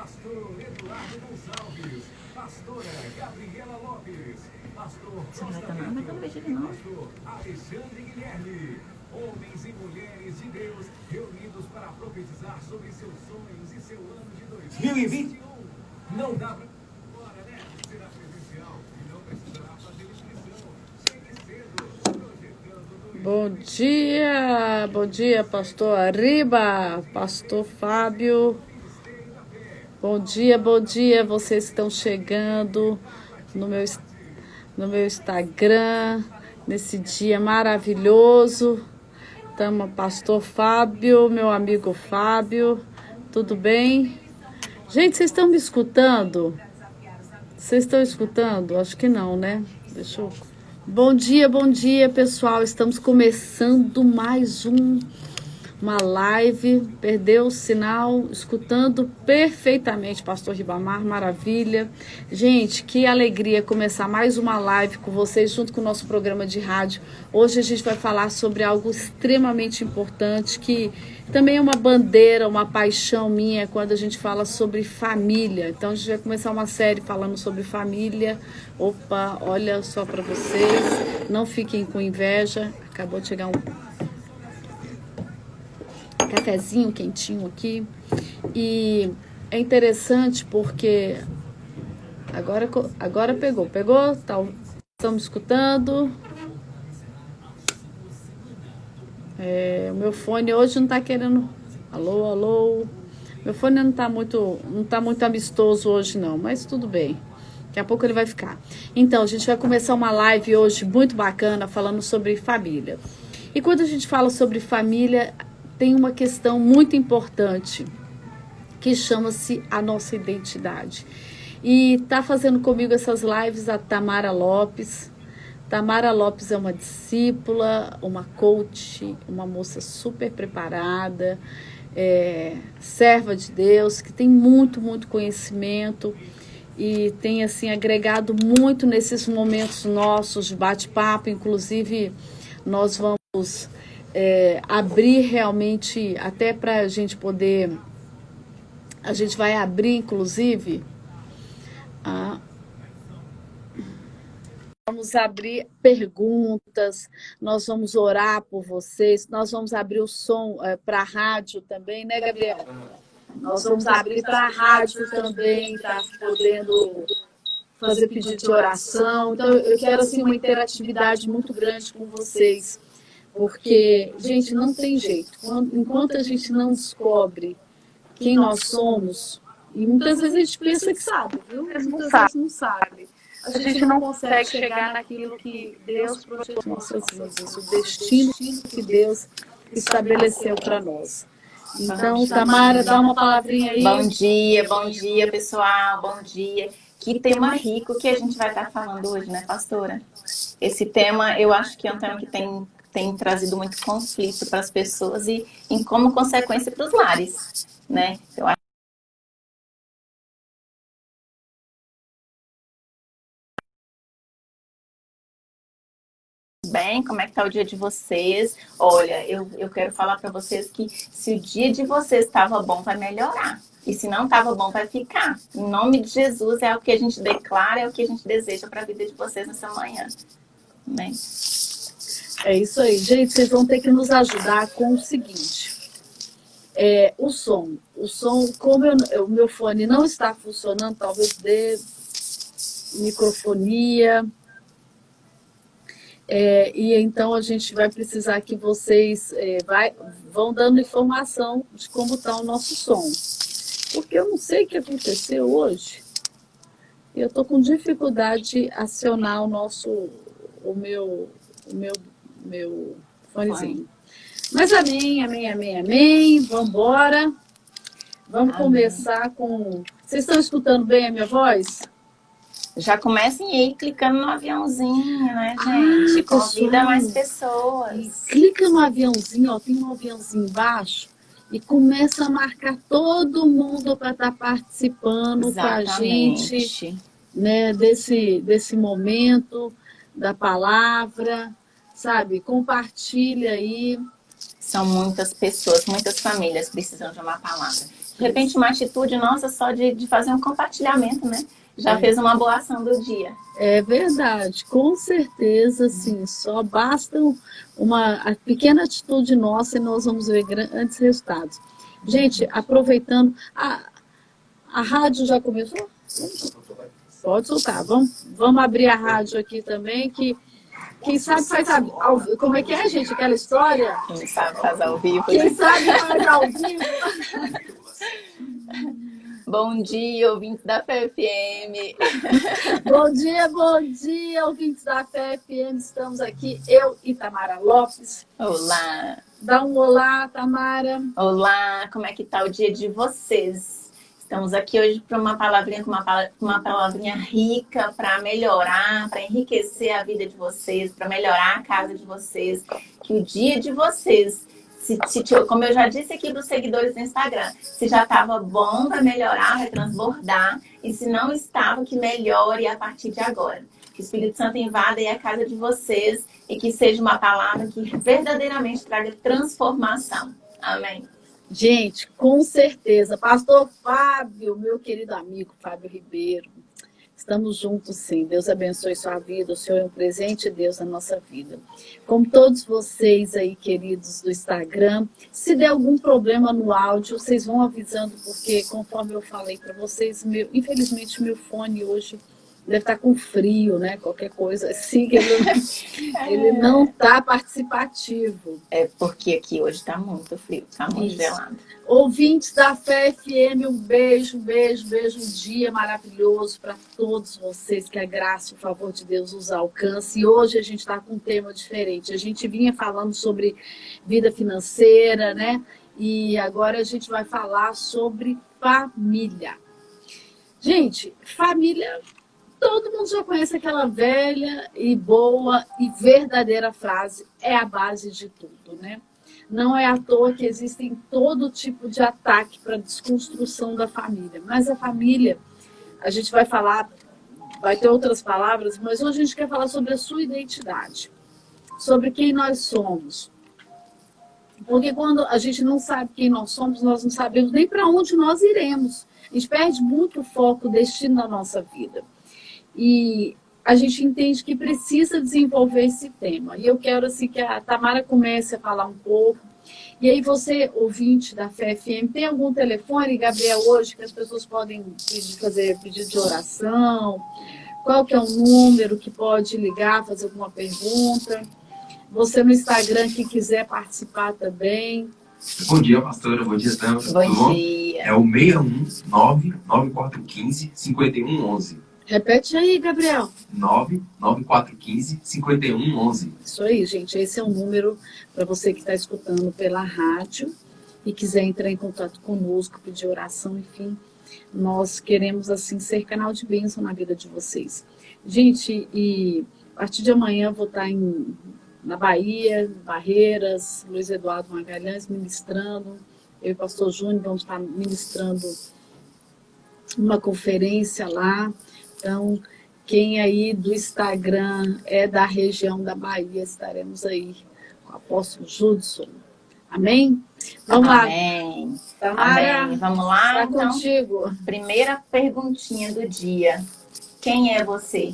Pastor Eduardo Gonçalves, pastora Gabriela Lopes, pastor Costa Neto, pastor Alexandre Guilherme. Homens e mulheres de Deus reunidos para profetizar sobre seus sonhos e seu ano de 2021. Não dá para... Agora, né? Será presencial e não precisará fazer inscrição. Chegue cedo, projetando... Bom dia, pastor Arriba, pastor Fábio. Bom dia, vocês estão chegando no meu Instagram, nesse dia maravilhoso. Estamos, pastor Fábio, meu amigo Fábio, tudo bem? Gente, vocês estão me escutando? Vocês estão escutando? Acho que não, né? Deixa eu... Bom dia, pessoal. Estamos começando mais uma live. Perdeu o sinal, escutando perfeitamente, pastor Ribamar, maravilha. Gente, que alegria começar mais uma live com vocês, junto com o nosso programa de rádio. Hoje a gente vai falar sobre algo extremamente importante, que também é uma bandeira, uma paixão minha, quando a gente fala sobre família. Então a gente vai começar uma série falando sobre família. Opa, olha só para vocês, não fiquem com inveja. Acabou de chegar um cafezinho quentinho aqui. E é interessante porque agora pegou, tá, estamos escutando. O meu fone hoje não tá querendo. Alô. Meu fone não tá muito amistoso hoje não, mas tudo bem. Daqui a pouco ele vai ficar. Então, a gente vai começar uma live hoje muito bacana falando sobre família. E quando a gente fala sobre família, tem uma questão muito importante que chama-se a nossa identidade. E tá fazendo comigo essas lives a Tamara Lopes. Tamara Lopes é uma discípula, uma coach, uma moça super preparada, serva de Deus, que tem muito conhecimento e tem assim agregado muito nesses momentos nossos de bate-papo. Inclusive, nós vamos abrir realmente, até para a gente poder... A gente vai abrir, inclusive... Vamos abrir perguntas, nós vamos orar por vocês, nós vamos abrir o som para a rádio também, né, Gabriela? Nós vamos abrir para a rádio também, tá podendo fazer pedido de oração. Então, eu quero assim, uma interatividade muito grande com vocês, porque, gente, não tem jeito. Enquanto a gente não descobre quem nós somos, e muitas vezes a gente pensa que sabe, viu? Muitas vezes não sabe. A gente não consegue chegar naquilo que Deus projetou nossas vidas, o destino que Deus estabeleceu para nós. Então, Tamara, dá uma palavrinha aí. Bom dia, pessoal, bom dia. Que tema rico que a gente vai estar falando hoje, né, pastora? Esse tema, eu acho que é um tema que tem trazido muito conflito para as pessoas e, como consequência, para os lares, né? Eu acho bem, como é que tá o dia de vocês? Olha, eu quero falar para vocês que se o dia de vocês estava bom, vai melhorar. E se não estava bom, vai ficar. Em nome de Jesus, é o que a gente declara, é o que a gente deseja para a vida de vocês nessa manhã. Né? É isso aí. Gente, vocês vão ter que nos ajudar com o seguinte. O som, como o meu fone não está funcionando, talvez dê microfonia... e então a gente vai precisar que vocês vão dando informação de como está o nosso som. Porque eu não sei o que aconteceu hoje. Eu estou com dificuldade de acionar o meu fonezinho. Mas amém. Vamos embora. Vamos começar com... Vocês estão escutando bem a minha voz? Já comecem aí clicando no aviãozinho, né, gente? Convida mais pessoas. E clica no aviãozinho, ó, tem um aviãozinho embaixo, e começa a marcar todo mundo para estar participando com a gente, né, desse momento da palavra, sabe? Compartilha aí. São muitas pessoas, muitas famílias precisam de uma palavra. De repente, uma atitude nossa só de fazer um compartilhamento, né? Já fez uma boa ação do dia. É verdade, com certeza, sim. Só basta uma pequena atitude nossa e nós vamos ver grandes resultados. Gente, aproveitando, a rádio já começou? Pode soltar. Vamos abrir a rádio aqui também, que quem sabe faz como é que é, gente? Aquela história? Quem sabe faz ao vivo. Quem sabe faz ao vivo. Bom dia, ouvintes da Fé FM. Bom dia, ouvintes da Fé FM. Estamos aqui, eu e Tamara Lopes. Olá. Dá um olá, Tamara. Olá, como é que tá o dia de vocês? Estamos aqui hoje para uma palavrinha, uma palavrinha rica para melhorar, para enriquecer a vida de vocês, para melhorar a casa de vocês. Que o dia de vocês, como eu já disse aqui para os seguidores do Instagram, se já estava bom para melhorar, vai transbordar. E se não estava, que melhore a partir de agora. Que o Espírito Santo invada aí a casa de vocês e que seja uma palavra que verdadeiramente traga transformação. Amém. Gente, com certeza. Pastor Fábio, meu querido amigo Fábio Ribeiro, estamos juntos sim. Deus abençoe sua vida. O Senhor é um presente de Deus na nossa vida. Como todos vocês aí, queridos do Instagram, se der algum problema no áudio, vocês vão avisando, porque conforme eu falei para vocês, infelizmente meu fone hoje deve estar com frio, né? Qualquer coisa assim, que ele não está participativo. É porque aqui hoje está muito frio, está muito gelado. Ouvintes da Fé FM, um beijo, um dia maravilhoso para todos vocês, que a graça e o favor de Deus os alcance. E hoje a gente está com um tema diferente. A gente vinha falando sobre vida financeira, né? E agora a gente vai falar sobre família. Gente, família... Todo mundo já conhece aquela velha e boa e verdadeira frase, é a base de tudo, né? Não é à toa que existem todo tipo de ataque para a desconstrução da família. Mas a família, a gente vai falar, vai ter outras palavras, mas hoje a gente quer falar sobre a sua identidade, sobre quem nós somos. Porque quando a gente não sabe quem nós somos, nós não sabemos nem para onde nós iremos. A gente perde muito o foco, o destino da nossa vida. E a gente entende que precisa desenvolver esse tema. E eu quero assim, que a Tamara comece a falar um pouco. E aí você, ouvinte da Fé FM, tem algum telefone, Gabriel, hoje, que as pessoas podem fazer pedido de oração? Qual que é o número que pode ligar, fazer alguma pergunta? Você no Instagram que quiser participar também. Bom dia, pastora. Bom dia, Tamara. Bom dia. É o 619-9415-5111. Repete aí, Gabriel. 99415-5111. Isso aí, gente. Esse é o número para você que está escutando pela rádio e quiser entrar em contato conosco, pedir oração, enfim. Nós queremos, assim, ser canal de bênção na vida de vocês. Gente, e a partir de amanhã eu vou estar na Bahia, Barreiras, Luiz Eduardo Magalhães ministrando. Eu e o pastor Júnior vamos estar ministrando uma conferência lá. Então, quem aí do Instagram é da região da Bahia, estaremos aí com o apóstolo Judson. Amém? Vamos Amém. lá. Tamara, Amém. Vamos lá, então. Contigo. Primeira perguntinha do dia. Quem é você?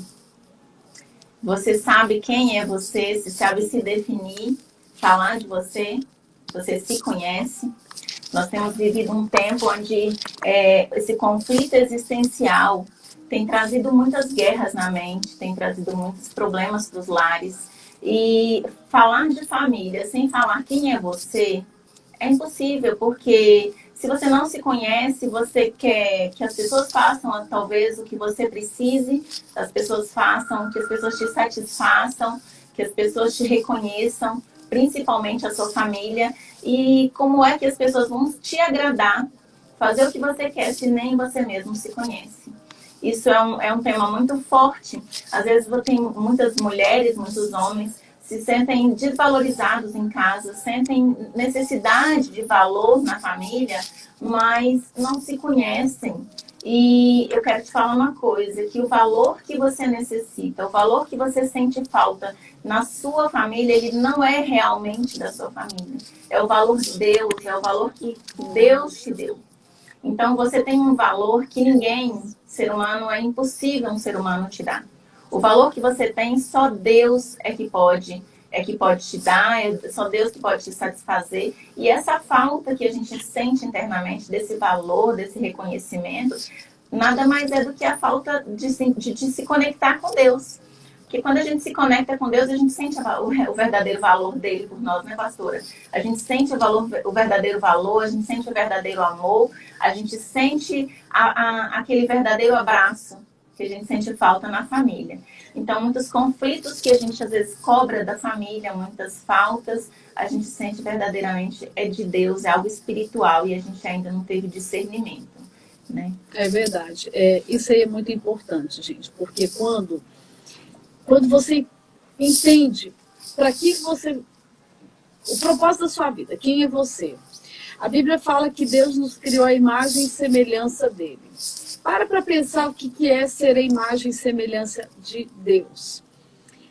Você sabe quem é você? Você sabe se definir, falar de você? Você se conhece? Nós temos vivido um tempo onde esse conflito existencial tem trazido muitas guerras na mente, tem trazido muitos problemas para os lares. E falar de família sem falar quem é você é impossível, porque se você não se conhece, você quer que as pessoas façam talvez o que você precise, as pessoas façam, que as pessoas te satisfaçam, que as pessoas te reconheçam, principalmente a sua família. E como é que as pessoas vão te agradar, fazer o que você quer, se nem você mesmo se conhece? Isso é um tema muito forte. Às vezes tem muitas mulheres, muitos homens se sentem desvalorizados em casa, sentem necessidade de valor na família, mas não se conhecem. E eu quero te falar uma coisa, que o valor que você necessita, o valor que você sente falta na sua família, ele não é realmente da sua família. É o valor de Deus, é o valor que Deus te deu. Então, você tem um valor que ninguém, ser humano, é impossível um ser humano te dar. O valor que você tem, só Deus é que pode te dar, é só Deus que pode te satisfazer. E essa falta que a gente sente internamente desse valor, desse reconhecimento, nada mais é do que a falta de se conectar com Deus. Porque quando a gente se conecta com Deus, a gente sente o verdadeiro valor dele por nós, né, pastora? A gente sente o verdadeiro valor, a gente sente o verdadeiro amor, a gente sente aquele verdadeiro abraço que a gente sente falta na família. Então, muitos conflitos que a gente às vezes cobra da família, muitas faltas, a gente sente verdadeiramente é de Deus, é algo espiritual e a gente ainda não teve discernimento, né? É verdade. Isso aí é muito importante, gente, porque quando você entende para que você... O propósito da sua vida, quem é você? A Bíblia fala que Deus nos criou a imagem e semelhança dele. Para pensar o que é ser a imagem e semelhança de Deus.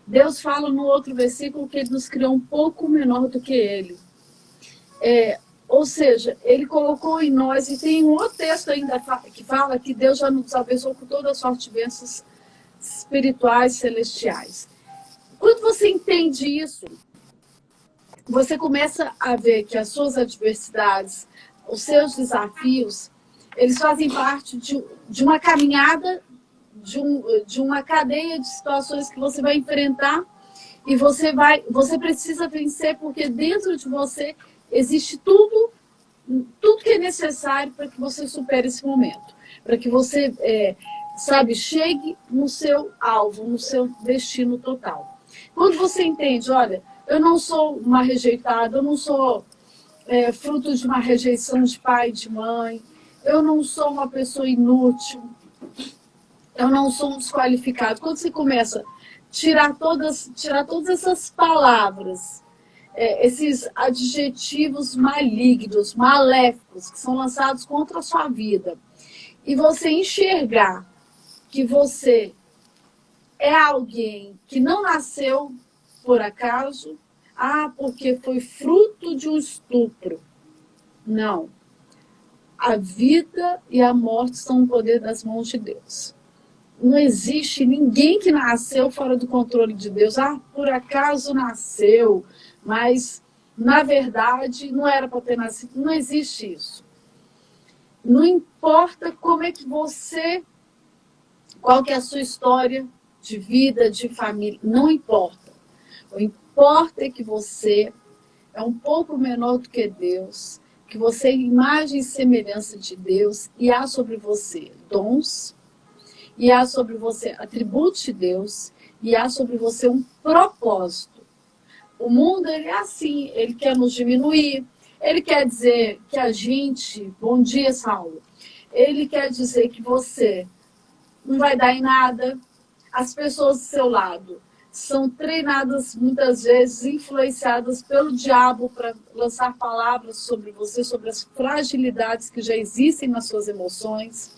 Deus fala no outro versículo que ele nos criou um pouco menor do que ele. Ou seja, ele colocou em nós, e tem um outro texto ainda que fala que Deus já nos abençoou com toda a sorte de bênçãos espirituais, celestiais. Quando você entende isso, você começa a ver que as suas adversidades, os seus desafios, eles fazem parte de uma caminhada, de uma cadeia de situações que você vai enfrentar e você precisa vencer, porque dentro de você existe tudo que é necessário para que você supere esse momento, para que você chegue no seu alvo, no seu destino total. Quando você entende, olha, eu não sou uma rejeitada, eu não sou fruto de uma rejeição de pai e de mãe, eu não sou uma pessoa inútil, eu não sou um desqualificado. Quando você começa a tirar todas essas palavras, esses adjetivos malignos, maléficos, que são lançados contra a sua vida, e você enxergar que você é alguém que não nasceu por acaso, porque foi fruto de um estupro. Não. A vida e a morte são o poder das mãos de Deus. Não existe ninguém que nasceu fora do controle de Deus. Por acaso nasceu, mas na verdade não era para ter nascido. Não existe isso. Não importa como é que qual que é a sua história de vida, de família, não importa. O importa é que você é um pouco menor do que Deus, que você é imagem e semelhança de Deus, e há sobre você dons, e há sobre você atributos de Deus, e há sobre você um propósito. O mundo, ele é assim, ele quer nos diminuir, ele quer dizer que a gente... Bom dia, Saulo. Ele quer dizer que você não vai dar em nada. As pessoas do seu lado são treinadas, muitas vezes, influenciadas pelo diabo para lançar palavras sobre você, sobre as fragilidades que já existem nas suas emoções.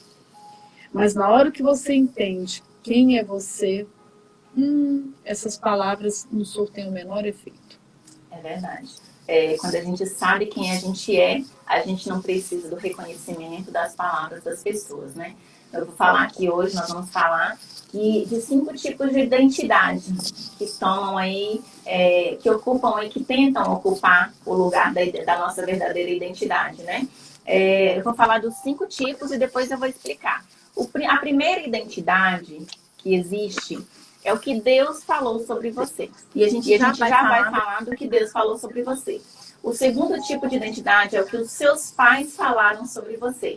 Mas na hora que você entende quem é você, essas palavras não surtem o menor efeito. É verdade. Quando a gente sabe quem a gente não precisa do reconhecimento das palavras das pessoas, né? Eu vou falar aqui hoje, nós vamos falar de 5 tipos de identidade que tomam aí, que ocupam aí, que tentam ocupar o lugar da nossa verdadeira identidade, né? Eu vou falar dos 5 tipos e depois eu vou explicar. A primeira identidade que existe é o que Deus falou sobre você. E a gente já vai falar do que Deus falou sobre você. O segundo tipo de identidade é o que os seus pais falaram sobre você.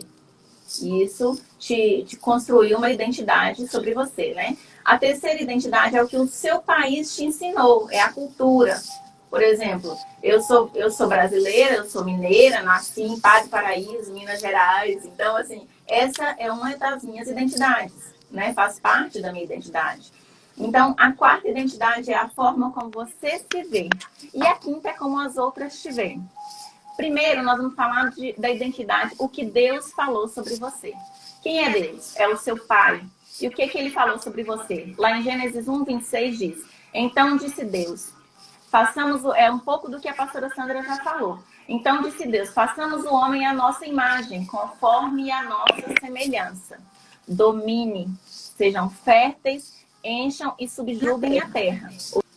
E isso te construiu uma identidade sobre você, né? A terceira identidade é o que o seu país te ensinou, é a cultura. Por exemplo, eu sou brasileira, eu sou mineira, nasci em Padre Paraíso, Minas Gerais. Então, assim, essa é uma das minhas identidades, né? Faz parte da minha identidade. Então, a quarta identidade é a forma como você se vê. E a quinta é como as outras te veem. Primeiro, nós vamos falar da identidade, o que Deus falou sobre você. Quem é Deus? É o seu Pai. E o que ele falou sobre você? Lá em Gênesis 1:26 diz: Então disse Deus, façamos um pouco do que a pastora Sandra já falou. Então disse Deus, façamos o homem à nossa imagem, conforme a nossa semelhança. Domine, sejam férteis, encham e subjuguem a terra.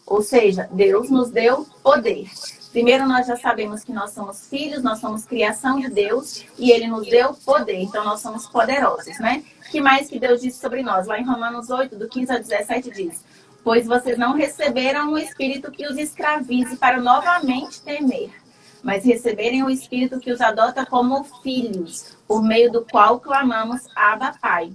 Ou seja, Deus nos deu poder. Primeiro, nós já sabemos que nós somos filhos, nós somos criação de Deus e Ele nos deu poder. Então, nós somos poderosos, né? O que mais que Deus disse sobre nós? Lá em Romanos 8, do 15 a 17, diz: pois vocês não receberam um espírito que os escravize para novamente temer, mas receberem o espírito que os adota como filhos, por meio do qual clamamos, Abba, Pai.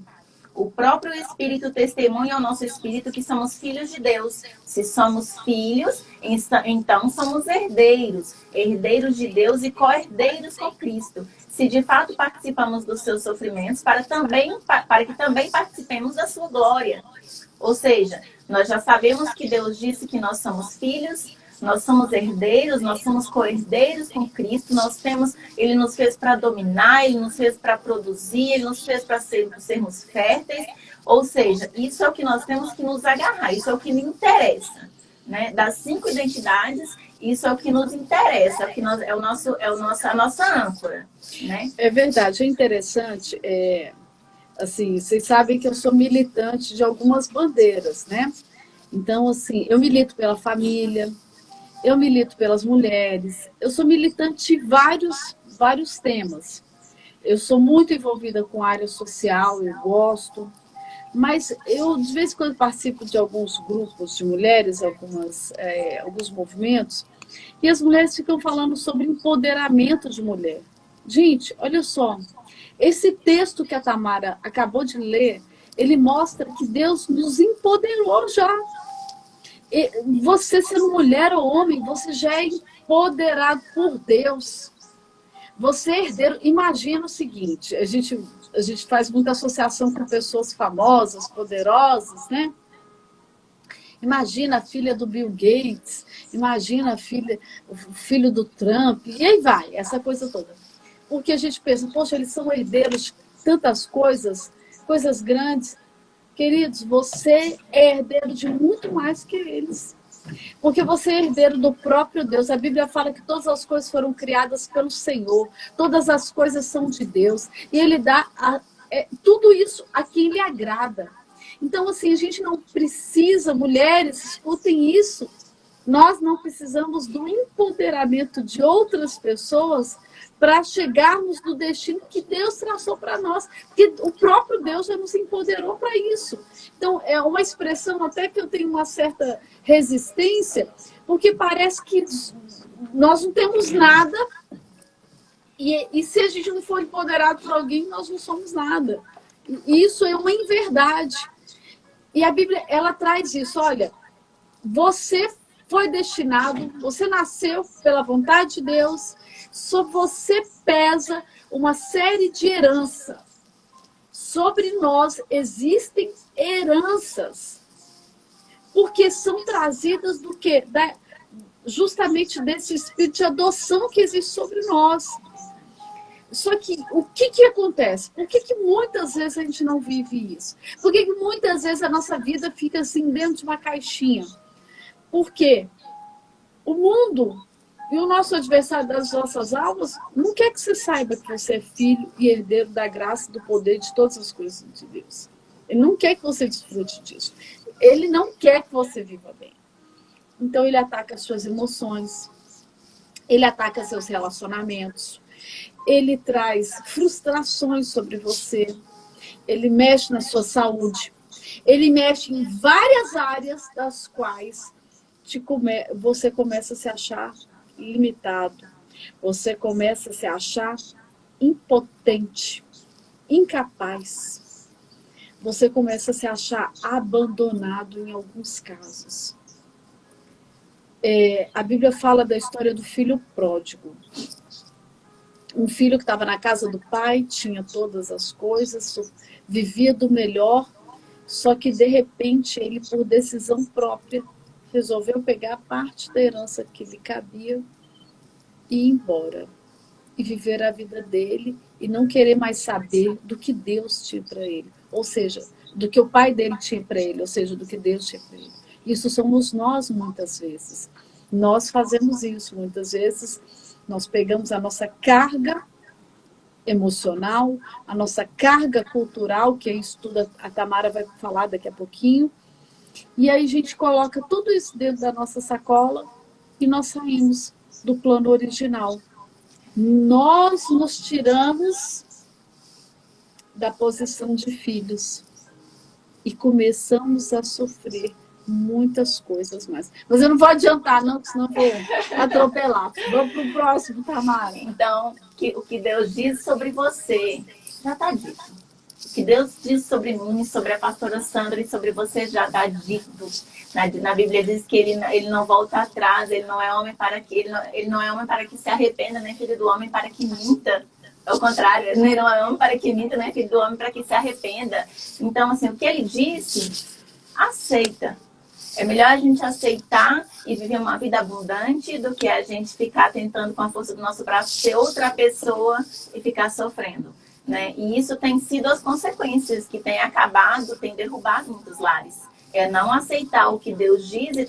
O próprio Espírito testemunha ao nosso espírito que somos filhos de Deus. Se somos filhos, então somos herdeiros, herdeiros de Deus e co-herdeiros com Cristo. Se de fato participamos dos seus sofrimentos, para que também participemos da sua glória. Ou seja, nós já sabemos que Deus disse que nós somos filhos, nós somos herdeiros, nós somos co-herdeiros com Cristo, Ele nos fez para dominar, Ele nos fez para produzir, Ele nos fez para sermos férteis. Ou seja, isso é o que nós temos que nos agarrar, isso é o que me interessa. Né? Das 5 identidades, isso é o que nos interessa, a nossa âncora. Né? É verdade, é interessante. Assim, vocês sabem que eu sou militante de algumas bandeiras, né? Então, assim, eu milito pela família, eu milito pelas mulheres, eu sou militante de vários temas. Eu sou muito envolvida com a área social, eu gosto, mas eu, de vez em quando, participo de alguns grupos de mulheres, alguns movimentos, e as mulheres ficam falando sobre empoderamento de mulher. Gente, olha só, esse texto que a Tamara acabou de ler, ele mostra que Deus nos empoderou já. Você sendo mulher ou homem, você já é empoderado por Deus. Você é herdeiro. Imagina o seguinte, a gente faz muita associação com pessoas famosas, poderosas, né? Imagina a filha do Bill Gates, imagina o filho do Trump, e aí vai, essa coisa toda. Porque a gente pensa, poxa, eles são herdeiros de tantas coisas grandes. Queridos, você é herdeiro de muito mais que eles. Porque você é herdeiro do próprio Deus. A Bíblia fala que todas as coisas foram criadas pelo Senhor. Todas as coisas são de Deus. E Ele dá tudo isso a quem lhe agrada. Então, assim, a gente não precisa, mulheres, escutem isso. Nós não precisamos do empoderamento de outras pessoas para chegarmos no destino que Deus traçou para nós. Porque o próprio Deus já nos empoderou para isso. Então, é uma expressão até que eu tenho uma certa resistência, porque parece que nós não temos nada, e se a gente não for empoderado por alguém, nós não somos nada. E isso é uma inverdade. E a Bíblia, ela traz isso, olha, você foi destinado, você nasceu pela vontade de Deus, sobre você pesa uma série de heranças. Sobre nós existem heranças, porque são trazidas do quê? Justamente desse espírito de adoção que existe sobre nós. Só que o que acontece? Por que muitas vezes a gente não vive isso? Por que muitas vezes a nossa vida fica assim dentro de uma caixinha? Porque o mundo e o nosso adversário das nossas almas não quer que você saiba que você é filho e herdeiro da graça e do poder de todas as coisas de Deus. Ele não quer que você desfrute disso. Ele não quer que você viva bem. Então ele ataca as suas emoções, ele ataca seus relacionamentos, ele traz frustrações sobre você, ele mexe na sua saúde, ele mexe em várias áreas das quais você começa a se achar limitado, você começa a se achar impotente, incapaz, você começa a se achar abandonado em alguns casos. A Bíblia fala da história do filho pródigo. Um filho que estava na casa do pai, tinha todas as coisas, vivia do melhor, só que de repente ele, por decisão própria, resolveu pegar parte da herança que lhe cabia e ir embora. E viver a vida dele e não querer mais saber do que Deus tinha para ele. Ou seja, do que o pai dele tinha para ele, ou seja, do que Deus tinha para ele. Isso somos nós muitas vezes. Nós fazemos isso muitas vezes. Nós pegamos a nossa carga emocional, a nossa carga cultural, que é isso tudo a Tamara vai falar daqui a pouquinho, e aí a gente coloca tudo isso dentro da nossa sacola e nós saímos do plano original. Nós nos tiramos da posição de filhos e começamos a sofrer muitas coisas mais. Mas eu não vou adiantar, não, senão eu vou atropelar. Vamos para o próximo, Tamara. Então, o que Deus diz sobre você já está dito. O que Deus diz sobre mim, sobre a pastora Sandra e sobre você já está dito. Na Bíblia diz que ele não volta atrás, ele não é homem para que ele não é homem para que se arrependa, nem filho do homem para que minta. Ao contrário, ele não é homem para que minta, nem filho do homem para que se arrependa. Então, assim, o que ele disse, aceita. É melhor a gente aceitar e viver uma vida abundante do que a gente ficar tentando com a força do nosso braço ser outra pessoa e ficar sofrendo, né? E isso tem sido as consequências que tem acabado, tem derrubado muitos lares. É não aceitar o que Deus diz e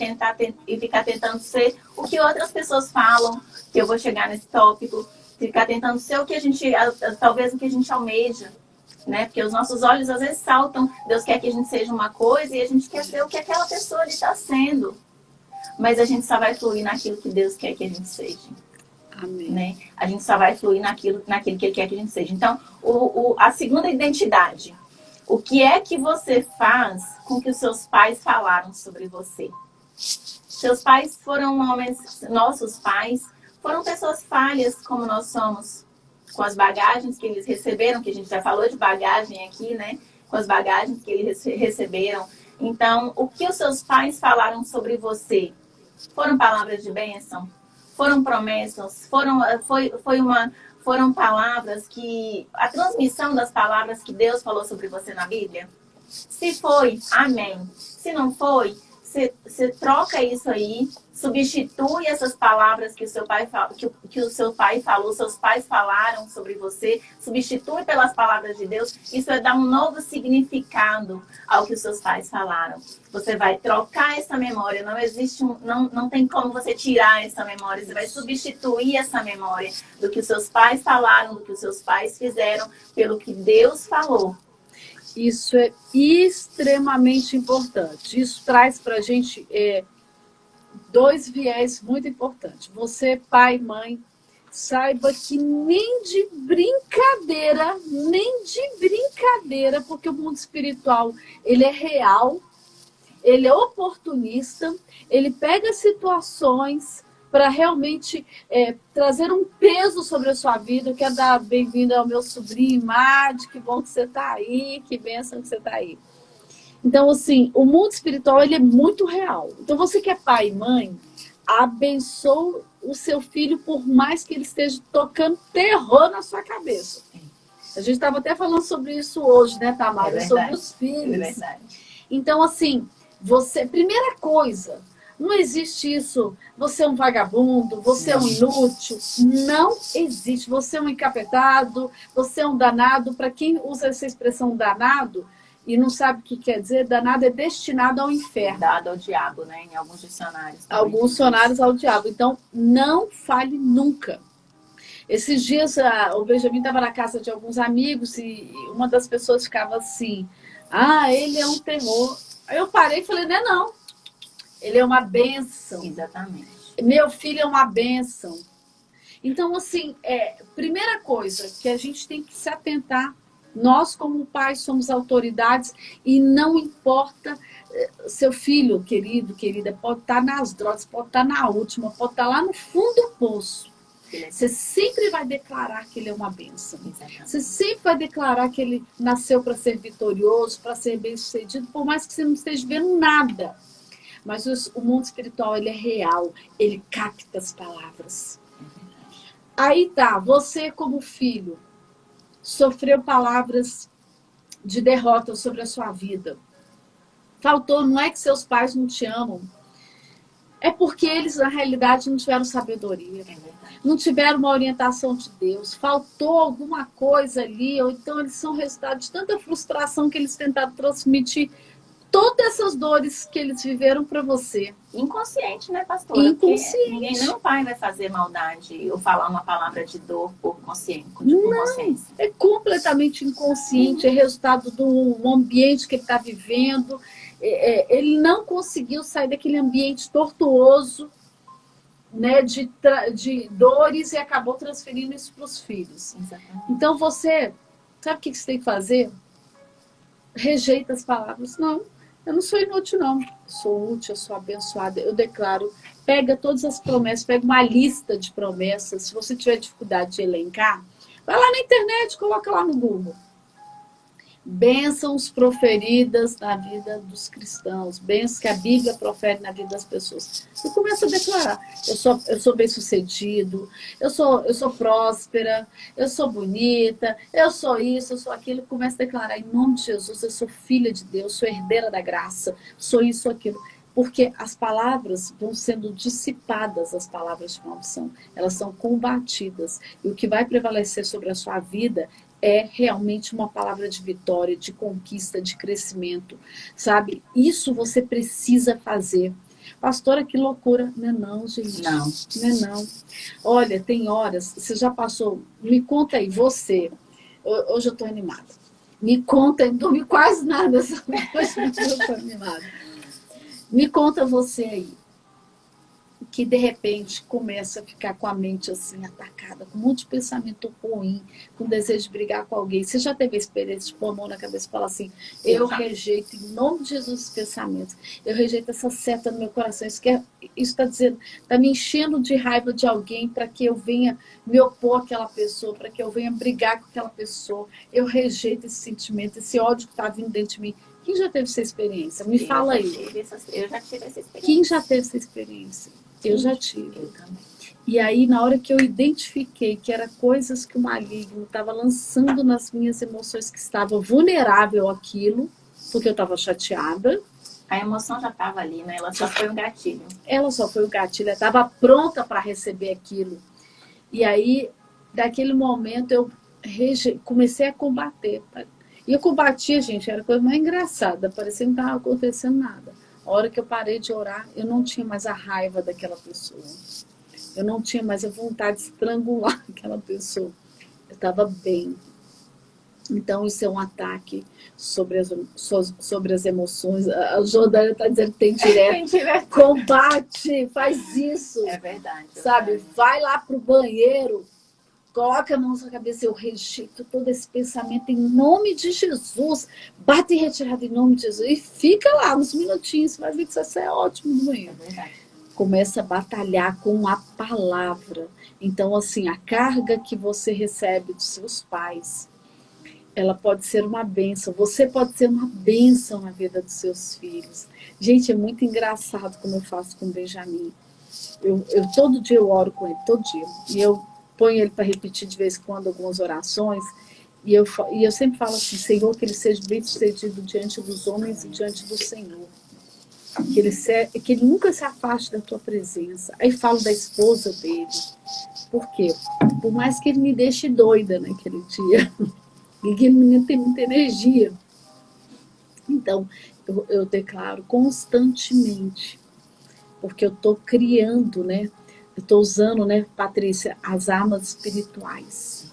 ficar tentando ser o que outras pessoas falam, que eu vou chegar nesse tópico, ficar tentando ser o que a gente, talvez o que a gente almeja, né? Porque os nossos olhos às vezes saltam, Deus quer que a gente seja uma coisa e a gente quer ser o que aquela pessoa está sendo. Mas a gente só vai fluir naquilo que Deus quer que a gente seja. Amém. Né? A gente só vai fluir naquilo que Ele quer que a gente seja. Então, a segunda identidade. O que é que você faz com que os seus pais falaram sobre você? Seus pais foram homens, nossos pais foram pessoas falhas como nós somos, com as bagagens que eles receberam, que a gente já falou de bagagem aqui, né? Com as bagagens que eles receberam. Então, o que os seus pais falaram sobre você? Foram palavras de bênção? Foram promessas? Foram palavras que... A transmissão das palavras que Deus falou sobre você na Bíblia? Se foi, amém. Se não foi, você troca isso aí, substitui essas palavras que o seu pai que o seu pai falou, seus pais falaram sobre você, substitui pelas palavras de Deus. Isso é dar um novo significado ao que os seus pais falaram. Você vai trocar essa memória, não tem como você tirar essa memória, você vai substituir essa memória do que os seus pais falaram, do que os seus pais fizeram, pelo que Deus falou. Isso é extremamente importante. Isso traz para a gente dois viés muito importantes. Você, pai, mãe, saiba que nem de brincadeira, porque o mundo espiritual, ele é real, ele é oportunista, ele pega situações para realmente trazer um peso sobre a sua vida. Eu quero dar bem-vindo ao meu sobrinho, Mad, que bom que você está aí, que bênção que você está aí. Então, assim, o mundo espiritual, ele é muito real. Então, você que é pai e mãe, abençoe o seu filho, por mais que ele esteja tocando terror na sua cabeça. A gente estava até falando sobre isso hoje, né, Tamara? Sobre os filhos. É verdade. Então, assim, primeira coisa... Não existe isso, você é um vagabundo, você é um inútil. Não existe. Você é um encapetado, você é um danado. Para quem usa essa expressão danado e não sabe o que quer dizer, danado é destinado ao inferno. Dado ao diabo, né? Em alguns dicionários. Alguns dicionários ao diabo. Então, não fale nunca. Esses dias, o Benjamin estava na casa de alguns amigos e uma das pessoas ficava assim, ele é um terror. Aí eu parei e falei, não. Ele é uma bênção. Exatamente. Meu filho é uma bênção. Então, assim, primeira coisa que a gente tem que se atentar, nós como pais somos autoridades e não importa, seu filho, querido, querida, pode estar nas drogas, pode estar na última, pode estar lá no fundo do poço. Você sempre vai declarar que ele é uma bênção. Exatamente. Você sempre vai declarar que ele nasceu para ser vitorioso, para ser bem-sucedido, por mais que você não esteja vendo nada. Mas o mundo espiritual, ele é real, ele capta as palavras. Aí tá, você como filho, sofreu palavras de derrota sobre a sua vida. Faltou, não é que seus pais não te amam, é porque eles, na realidade, não tiveram sabedoria, não tiveram uma orientação de Deus, faltou alguma coisa ali, ou então eles são resultado de tanta frustração que eles tentaram transmitir todas essas dores que eles viveram para você. Inconsciente, né, pastora? Inconsciente. Porque ninguém, nem o pai vai fazer maldade ou falar uma palavra de dor por consciência. Por consciência. É completamente inconsciente, é resultado do ambiente que ele está vivendo. Ele não conseguiu sair daquele ambiente tortuoso, né, de dores, e acabou transferindo isso para os filhos. Exatamente. Então você, sabe o que você tem que fazer? Rejeita as palavras. Não, eu não sou inútil, não. Sou útil, eu sou abençoada. Eu declaro, pega todas as promessas, pega uma lista de promessas. Se você tiver dificuldade de elencar, vai lá na internet, coloca lá no Google. Bênçãos proferidas na vida dos cristãos, bênçãos que a Bíblia profere na vida das pessoas. E começa a declarar: eu sou bem-sucedido, eu sou próspera, eu sou bonita, eu sou isso, eu sou aquilo. Começa a declarar em nome de Jesus: eu sou filha de Deus, sou herdeira da graça, sou isso, aquilo. Porque as palavras vão sendo dissipadas, as palavras de maldição. Elas são combatidas. E o que vai prevalecer sobre a sua vida é realmente uma palavra de vitória, de conquista, de crescimento, sabe? Isso você precisa fazer. Pastora, que loucura. Não é não, gente. Não. Não é não. Olha, tem horas, você já passou, me conta aí, você, hoje eu tô animada. Me conta, não dormi quase nada, hoje eu tô animada. Me conta você aí, que de repente começa a ficar com a mente assim atacada, com um monte de pensamento ruim, com desejo de brigar com alguém. Você já teve a experiência de pôr a mão na cabeça e falar assim: eu rejeito em nome de Jesus os pensamentos, eu rejeito essa seta no meu coração, isso está dizendo, está me enchendo de raiva de alguém para que eu venha me opor àquela pessoa, para que eu venha brigar com aquela pessoa. Eu rejeito esse sentimento, esse ódio que está vindo dentro de mim. Quem já teve essa experiência? Me fala aí. Eu já tive essa experiência. Quem já teve essa experiência? Eu já tive. Eu também. E aí, na hora que eu identifiquei que eram coisas que o maligno estava lançando nas minhas emoções, que estava vulnerável àquilo, porque eu estava chateada. A emoção já estava ali, né? Ela só foi um gatilho. Ela só foi o gatilho, ela estava pronta para receber aquilo. E aí, daquele momento, eu comecei a combater. E eu combatia, gente, era a coisa mais engraçada, parecia que não estava acontecendo nada. A hora que eu parei de orar, eu não tinha mais a raiva daquela pessoa. Eu não tinha mais a vontade de estrangular aquela pessoa. Eu estava bem. Então, isso é um ataque sobre as emoções. A Jordânia está dizendo que tem direto. Combate, faz isso. É verdade. Sabe? Vai lá pro banheiro, coloca a mão na sua cabeça, eu rejeito todo esse pensamento em nome de Jesus. Bate em retirada em nome de Jesus. E fica lá uns minutinhos, você vai ver que isso é ótimo no banheiro. É verdade. Começa a batalhar com a palavra. Então, assim, a carga que você recebe dos seus pais, ela pode ser uma bênção. Você pode ser uma bênção na vida dos seus filhos. Gente, é muito engraçado como eu faço com o Benjamin. Todo dia eu oro com ele, todo dia. E eu ponho ele para repetir de vez em quando algumas orações. E eu sempre falo assim: Senhor, que ele seja bem sucedido diante dos homens e diante do Senhor. Que ele nunca se afaste da tua presença. Aí falo da esposa dele. Por quê? Por mais que ele me deixe doida naquele dia. E aquele menino tem muita energia. Então, eu declaro constantemente. Porque eu estou criando, né? Eu estou usando, né, Patrícia, as armas espirituais.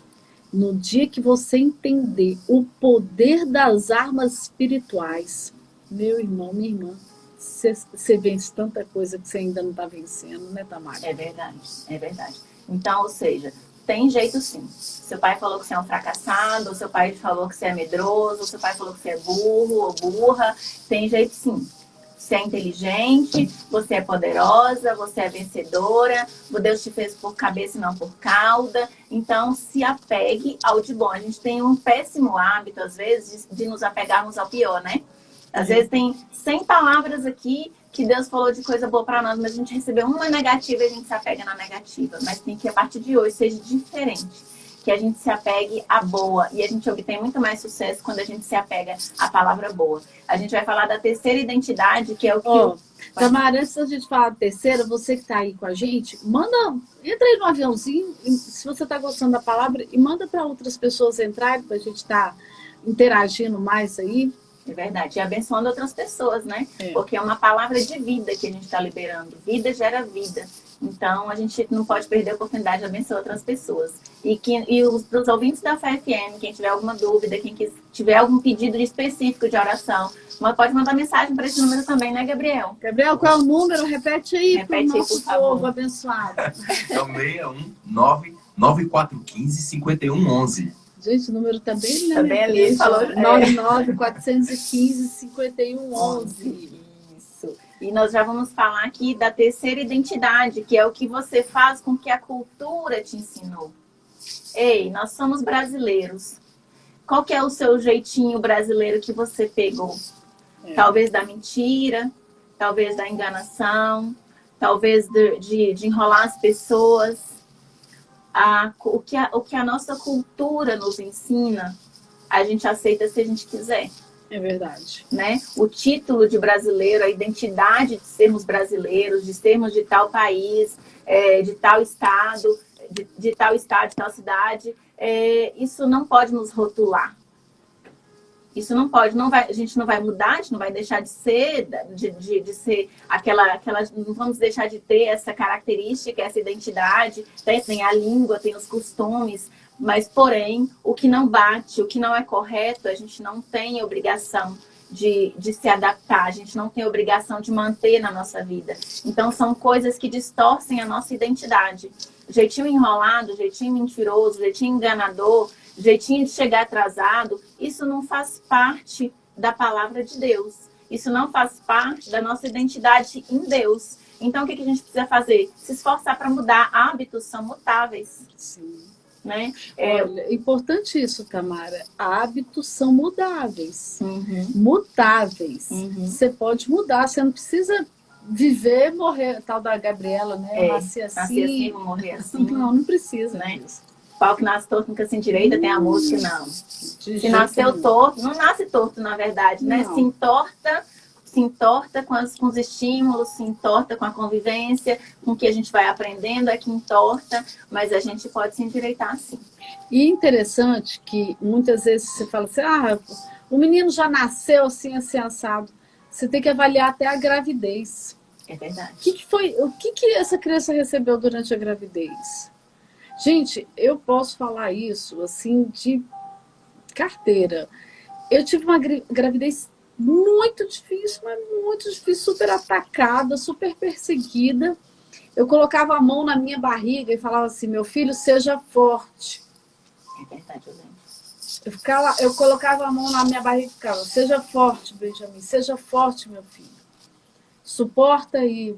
No dia que você entender o poder das armas espirituais, meu irmão, minha irmã, você vence tanta coisa que você ainda não está vencendo, né, Tamara? É verdade, é verdade. Então, ou seja, tem jeito sim. Seu pai falou que você é um fracassado, ou seu pai falou que você é medroso, ou seu pai falou que você é burro ou burra. Tem jeito sim. Você é inteligente, você é poderosa, você é vencedora, Deus te fez por cabeça e não por cauda. Então, se apegue ao de bom. A gente tem um péssimo hábito, às vezes, de nos apegarmos ao pior, né? Às vezes tem 100 palavras aqui que Deus falou de coisa boa para nós, mas a gente recebeu uma negativa e a gente se apega na negativa. Mas tem que, a partir de hoje, seja diferente. Que a gente se apegue à boa. E a gente obtém muito mais sucesso quando a gente se apega à palavra boa. A gente vai falar da terceira identidade, que é o que... Tamara, antes da gente falar da terceira, você que está aí com a gente, entra aí no aviãozinho, se você está gostando da palavra, e manda para outras pessoas entrarem, para a gente estar interagindo mais aí. É verdade. E abençoando outras pessoas, né? É. Porque é uma palavra de vida que a gente está liberando. Vida gera vida. Então, a gente não pode perder a oportunidade de abençoar outras pessoas. E os ouvintes da FFM, quem tiver alguma dúvida, tiver algum pedido específico de oração, pode mandar mensagem para esse número também, né, Gabriel? Gabriel, qual é o número? Repete aí para o Repete aí, nosso por favor. povo abençoado. É o 619 9415 5111. Gente, o número tá bem na Tá minha bem ali, frente, falou, ó. 99 415 5111. Isso. E nós já vamos falar aqui da terceira identidade, que é o que você faz com que a cultura te ensinou. Ei, nós somos brasileiros. Qual que é o seu jeitinho brasileiro que você pegou? Talvez da mentira, talvez da enganação, talvez de enrolar as pessoas. O que a nossa cultura nos ensina, a gente aceita se a gente quiser. É verdade. Né? O título de brasileiro, a identidade de sermos brasileiros, de sermos de tal país, de tal estado, de tal estado, de tal cidade, isso não pode nos rotular. Isso não pode, a gente não vai mudar, a gente não vai deixar de ser, de ser aquela, não vamos deixar de ter essa característica, essa identidade, tem a língua, tem os costumes, mas, porém, o que não bate, o que não é correto, a gente não tem obrigação de se adaptar, a gente não tem obrigação de manter na nossa vida. Então, são coisas que distorcem a nossa identidade. Jeitinho enrolado, jeitinho mentiroso, jeitinho enganador, jeitinho de chegar atrasado, isso não faz parte da palavra de Deus. Isso não faz parte da nossa identidade em Deus. Então, o que a gente precisa fazer? Se esforçar para mudar. Hábitos são mutáveis. Sim. Né? Olha, é importante isso, Tamara. Hábitos são mudáveis. Uhum. Mutáveis. Uhum. Você pode mudar, você não precisa viver, morrer, tal da Gabriela, né? Nascer assim, vou morrer assim. Não precisa, né? Pau que nasce torto nunca se endireita, tem a música, não. Se nasceu torto, não nasce torto, na verdade, né? Se entorta com os estímulos, se entorta com a convivência, com o que a gente vai aprendendo, é que entorta, mas a gente pode se endireitar sim. E é interessante que muitas vezes você fala assim, o menino já nasceu assim, assim, assado. Você tem que avaliar até a gravidez. É verdade. O que essa criança recebeu durante a gravidez? Gente, eu posso falar isso assim de carteira. Eu tive uma gravidez muito difícil, mas muito difícil, super atacada, super perseguida. Eu colocava a mão na minha barriga e falava assim, meu filho, seja forte. É verdade, eu lembro. Eu colocava a mão na minha barriga e ficava, seja forte, Benjamin, seja forte, meu filho. Suporta aí.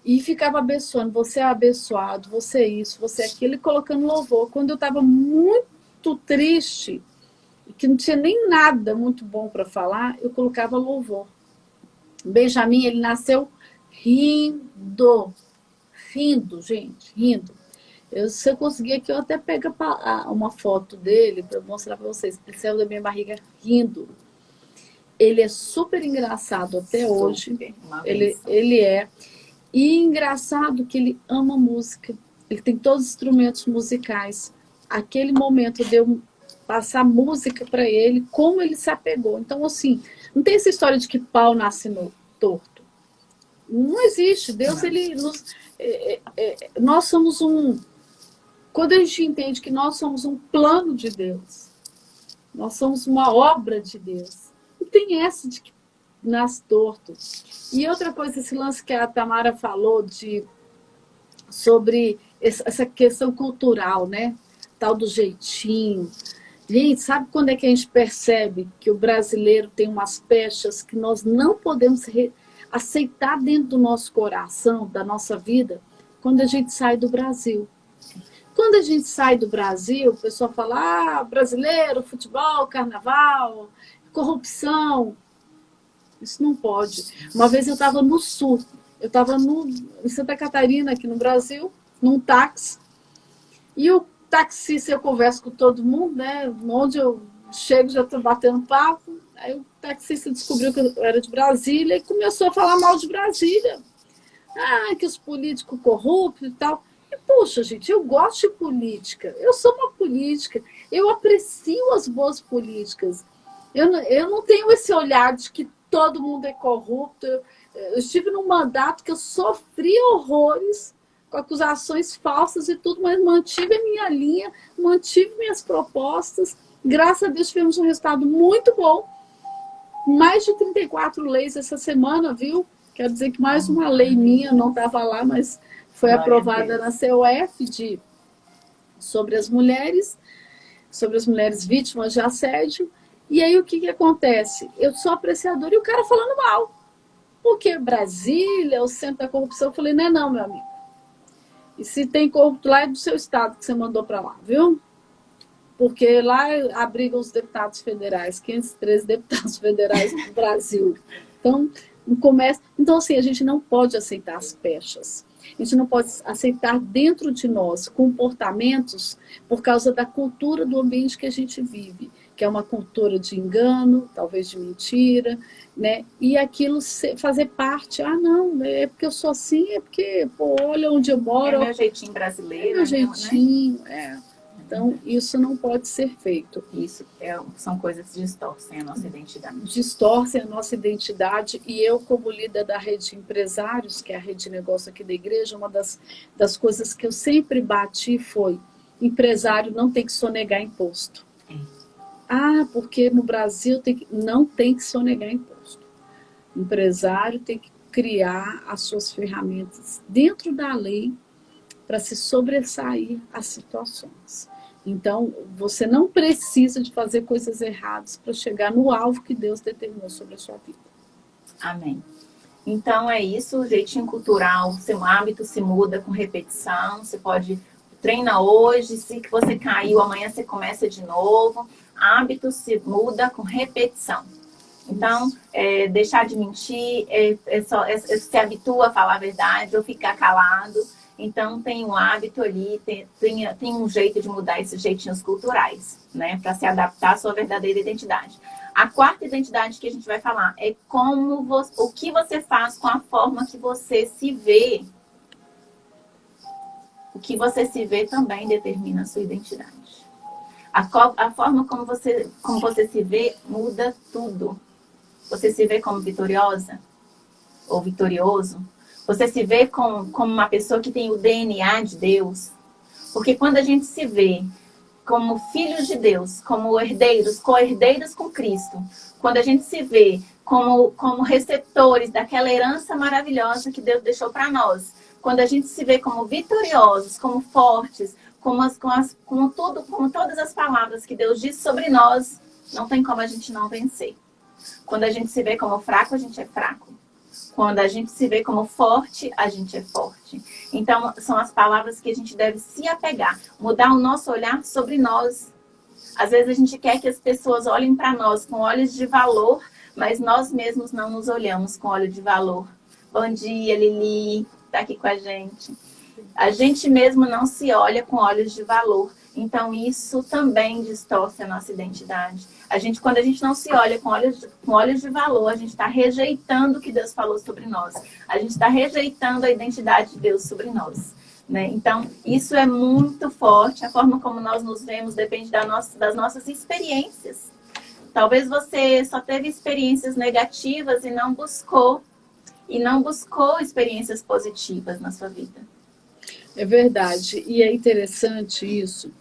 E ficava abençoando, você é abençoado, você é isso, você é aquilo, e colocando louvor. Quando eu estava muito triste, que não tinha nem nada muito bom para falar, eu colocava louvor. Benjamin, ele nasceu rindo, gente, rindo. Se eu conseguir aqui, eu até pego uma foto dele para mostrar para vocês. Ele saiu da minha barriga rindo. Ele é super engraçado até hoje. Ele é. E engraçado que ele ama música. Ele tem todos os instrumentos musicais. Aquele momento de eu passar música para ele, como ele se apegou. Então, assim, não tem essa história de que pau nasce torto. Não existe. Deus, ele nos... nós somos Quando a gente entende que nós somos um plano de Deus, nós somos uma obra de Deus, não tem essa de que nasce torto. E outra coisa, esse lance que a Tamara falou sobre essa questão cultural, né? Tal do jeitinho. Gente, sabe quando é que a gente percebe que o brasileiro tem umas pechas que nós não podemos aceitar dentro do nosso coração, da nossa vida, quando a gente sai do Brasil? Quando a gente sai do Brasil, o pessoal fala, brasileiro, futebol, carnaval, corrupção. Isso não pode. Uma vez eu estava no sul, eu estava em Santa Catarina, aqui no Brasil, num táxi, e o taxista, eu converso com todo mundo, né? Onde eu chego, já estou batendo papo. Aí o taxista descobriu que eu era de Brasília e começou a falar mal de Brasília. Que os políticos corruptos e tal. E, puxa, gente, eu gosto de política. Eu sou uma política. Eu aprecio as boas políticas. Eu não tenho esse olhar de que todo mundo é corrupto. Eu estive num mandato que eu sofri horrores com acusações falsas e tudo, mas mantive a minha linha, mantive minhas propostas. Graças a Deus tivemos um resultado muito bom. Mais de 34 leis essa semana, viu? Quero dizer que mais uma lei minha, não estava lá, mas foi aprovada na COF sobre as mulheres vítimas de assédio. E aí o que acontece? Eu sou apreciadora e o cara falando mal. Porque Brasília, o centro da corrupção, eu falei, não é não, meu amigo. E se tem corrupto lá é do seu estado que você mandou para lá, viu? Porque lá abrigam os deputados federais, 513 deputados federais do Brasil. Então, então, assim, a gente não pode aceitar as pechas. A gente não pode aceitar dentro de nós comportamentos por causa da cultura do ambiente que a gente vive, que é uma cultura de engano, talvez de mentira, né? E aquilo fazer parte, não, é porque eu sou assim, é porque, pô, olha onde eu moro. É meu jeitinho brasileiro. É meu jeitinho, né? Então, isso não pode ser feito. Isso são coisas que distorcem a nossa identidade. Distorcem a nossa identidade. E eu, como líder da rede de empresários, que é a rede de negócio aqui da igreja, uma das coisas que eu sempre bati foi: empresário não tem que sonegar imposto. Porque no Brasil não tem que sonegar imposto. O empresário tem que criar as suas ferramentas dentro da lei para se sobressair às situações. Então, você não precisa de fazer coisas erradas para chegar no alvo que Deus determinou sobre a sua vida. Amém. Então, é isso, o jeitinho cultural, seu hábito se muda com repetição, você pode treinar hoje, se você caiu, amanhã você começa de novo. Hábito se muda com repetição. Então, deixar de mentir, se habitua a falar a verdade ou ficar calado. Então, tem um hábito ali, tem um jeito de mudar esses jeitinhos culturais, né? Para se adaptar à sua verdadeira identidade. A quarta identidade que a gente vai falar é o que você faz com a forma que você se vê. O que você se vê também determina a sua identidade. A forma como você se vê muda tudo. Você se vê como vitoriosa ou vitorioso? Você se vê como uma pessoa que tem o DNA de Deus? Porque quando a gente se vê como filhos de Deus, como herdeiros, co-herdeiros com Cristo, quando a gente se vê como receptores daquela herança maravilhosa que Deus deixou para nós, quando a gente se vê como vitoriosos, como fortes, como todas as palavras que Deus disse sobre nós, não tem como a gente não vencer. Quando a gente se vê como fraco, a gente é fraco. Quando a gente se vê como forte, a gente é forte. Então, são as palavras que a gente deve se apegar. Mudar o nosso olhar sobre nós. Às vezes a gente quer que as pessoas olhem para nós com olhos de valor, mas nós mesmos não nos olhamos com olho de valor. Bom dia, Lili. Está aqui com a gente. A gente mesmo não se olha com olhos de valor. Então, isso também distorce a nossa identidade. Quando a gente não se olha com olhos de valor, a gente está rejeitando o que Deus falou sobre nós. A gente está rejeitando a identidade de Deus sobre nós. Né? Então, isso é muito forte. A forma como nós nos vemos depende das nossas experiências. Talvez você só teve experiências negativas e não buscou experiências positivas na sua vida. É verdade. E é interessante isso,